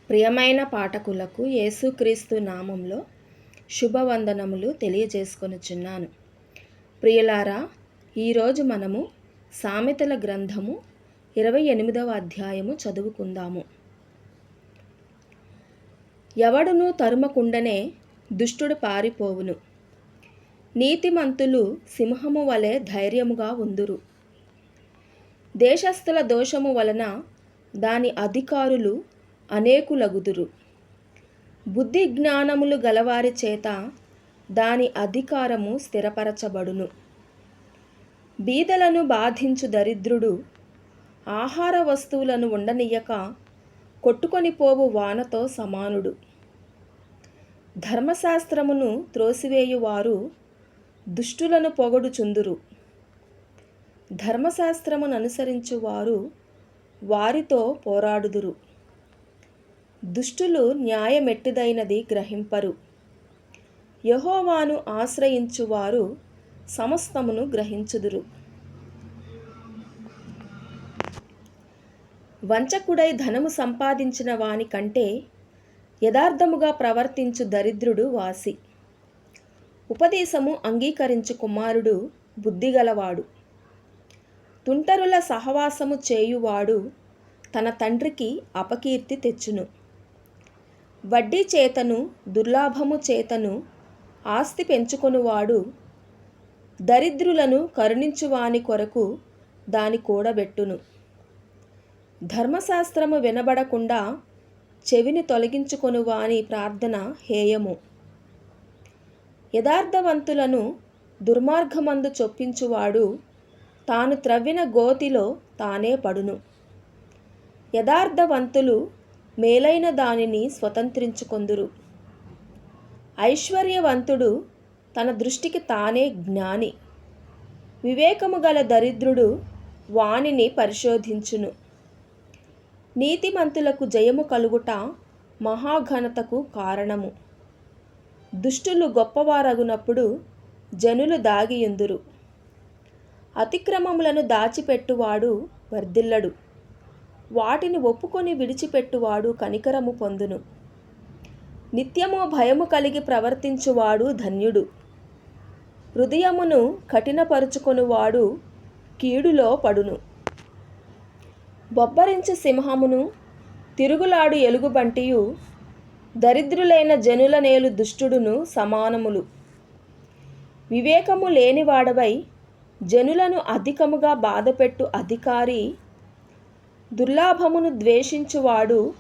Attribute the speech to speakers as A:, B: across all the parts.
A: ప్రియమైన పాఠకులకు యేసుక్రీస్తు నామంలో శుభవందనములు తెలియజేసుకొనుచున్నాను. ప్రియులారా, ఈరోజు మనము సామెతల గ్రంథము 28వ అధ్యాయము చదువుకుందాము. ఎవడును తరుమకుండనే దుష్టుడు పారిపోవును. నీతిమంతులు సింహము వలె ధైర్యముగా ఉందురు. దేశస్థుల దోషము వలన దాని అధికారులు అనేకులగుదురు. బుద్ధి జ్ఞానములు గలవారి చేత దాని అధికారము స్థిరపరచబడును. బీదలను బాధించు దరిద్రుడు ఆహార వస్తువులను ఉండనియ్యక కొట్టుకొని పోవు వానతో సమానుడు. ధర్మశాస్త్రమును త్రోసివేయువారు దుష్టులను పొగడుచుందురు. ధర్మశాస్త్రమును అనుసరించువారు వారితో పోరాడుదురు. దుష్టులు న్యాయమెట్టిదైనది గ్రహింపరు. యెహోవాను ఆశ్రయించువారు సమస్తమును గ్రహించుదురు. వంచకుడై ధనము సంపాదించిన వాని కంటే యథార్థముగా ప్రవర్తించు దరిద్రుడు వాసి. ఉపదేశము అంగీకరించు కుమారుడు బుద్ధిగలవాడు. తుంటరుల సహవాసము చేయువాడు తన తండ్రికి అపకీర్తి తెచ్చును. వడ్డీ చేతను దుర్లాభము చేతను ఆస్తి పెంచుకొనువాడు దరిద్రులను కరుణించువాని కొరకు దాని కూడబెట్టును. ధర్మశాస్త్రము వినబడకుండా చెవిని తొలగించుకొనువాని ప్రార్థన హేయము. యథార్థవంతులను దుర్మార్గమందు చొప్పించువాడు తాను త్రవ్విన గోతిలో తానే పడును. యథార్థవంతులు మేలైన దానిని స్వతంత్రించుకొందురు. ఐశ్వర్యవంతుడు తన దృష్టికి తానే జ్ఞాని. వివేకము గల దరిద్రుడు వానిని పరిశోధించును. నీతిమంతులకు జయము కలుగుట మహాఘనతకు కారణము. దుష్టులు గొప్పవారగునప్పుడు జనులు దాగియుందురు. అతిక్రమములను దాచిపెట్టువాడు వర్ధిల్లడు. వాటిని ఒప్పుకొని విడిచిపెట్టువాడు కనికరము పొందును. నిత్యము భయము కలిగి ప్రవర్తించువాడు ధన్యుడు. హృదయమును కఠినపరుచుకొనువాడు కీడులో పడును. బొబ్బరించు సింహమును తిరుగులాడు ఎలుగుబంటియు దరిద్రులైన జనుల నేలు దుష్టుడును సమానములు. వివేకము లేనివాడవై జనులను అధికముగా బాధపెట్టు అధికారి దుర్లాభమును ద్వేషించువాడు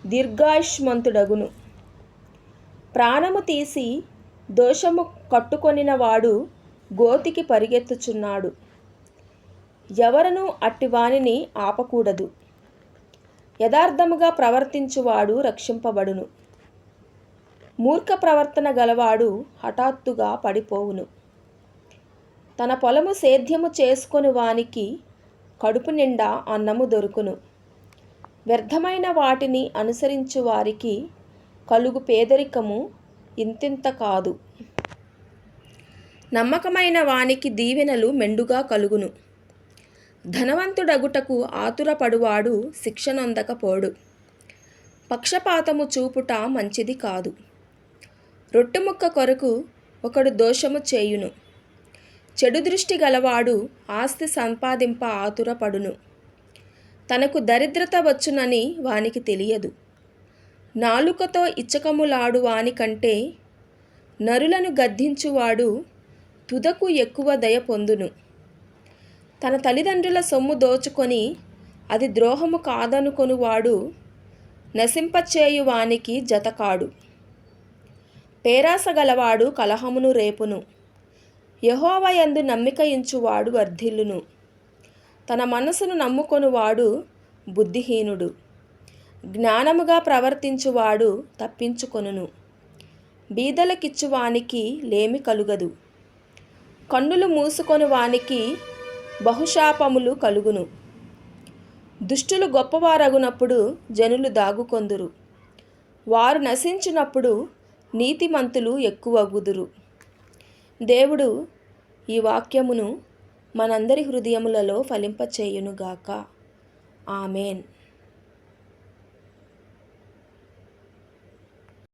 A: దీర్ఘాయుష్మంతుడగును. ప్రాణము తీసి దోషము కట్టుకొనినవాడు గోతికి పరిగెత్తుచున్నాడు. ఎవరను అట్టివానిని ఆపకూడదు. యథార్థముగా ప్రవర్తించువాడు రక్షింపబడును. మూర్ఖ ప్రవర్తన గలవాడు హఠాత్తుగా పడిపోవును. తన పొలము సేద్యము చేసుకొని వానికి కడుపు నిండా అన్నము దొరుకును. వ్యర్థమైన వాటిని అనుసరించు వారికి కలుగు పేదరికము ఇంతింత కాదు. నమ్మకమైన వానికి దీవెనలు మెండుగా కలుగును. ధనవంతుడగుటకు ఆతురపడువాడు శిక్ష నొందకపోడు. పక్షపాతము చూపుట మంచిది కాదు. రొట్టెముక్క కొరకు ఒకడు దోషము చేయును. చెడు దృష్టి గలవాడు ఆస్తి సంపాదింప ఆతురపడును. తనకు దరిద్రత వచ్చునని వానికి తెలియదు. నాలుకతో ఇచ్చకములాడు వాని కంటే నరులను గద్దించువాడు తుదకు ఎక్కువ దయ పొందును. తన తల్లిదండ్రుల సొమ్ము దోచుకొని అది ద్రోహము కాదనుకొనువాడు నశింపచేయు వానికి జతకాడు. పేరాస గలవాడు కలహమును రేపును. యెహోవా యందు నమ్మిక ఉంచువాడు వర్ధిల్లును. తన మనసును నమ్ముకొనువాడు బుద్ధిహీనుడు. జ్ఞానముగా ప్రవర్తించువాడు తప్పించుకొనును. బీదలకిచ్చువానికి లేమి కలుగదు. కన్నులు మూసుకొని వానికి బహుశాపములు కలుగును. దుష్టులు గొప్పవారగునప్పుడు జనులు దాగుకొందురు. వారు నశించినప్పుడు నీతిమంతులు ఎక్కువగుదురు. దేవుడు ఈ వాక్యమును మనందరి హృదయములలో ఫలింపచేయునుగాక. ఆమేన్.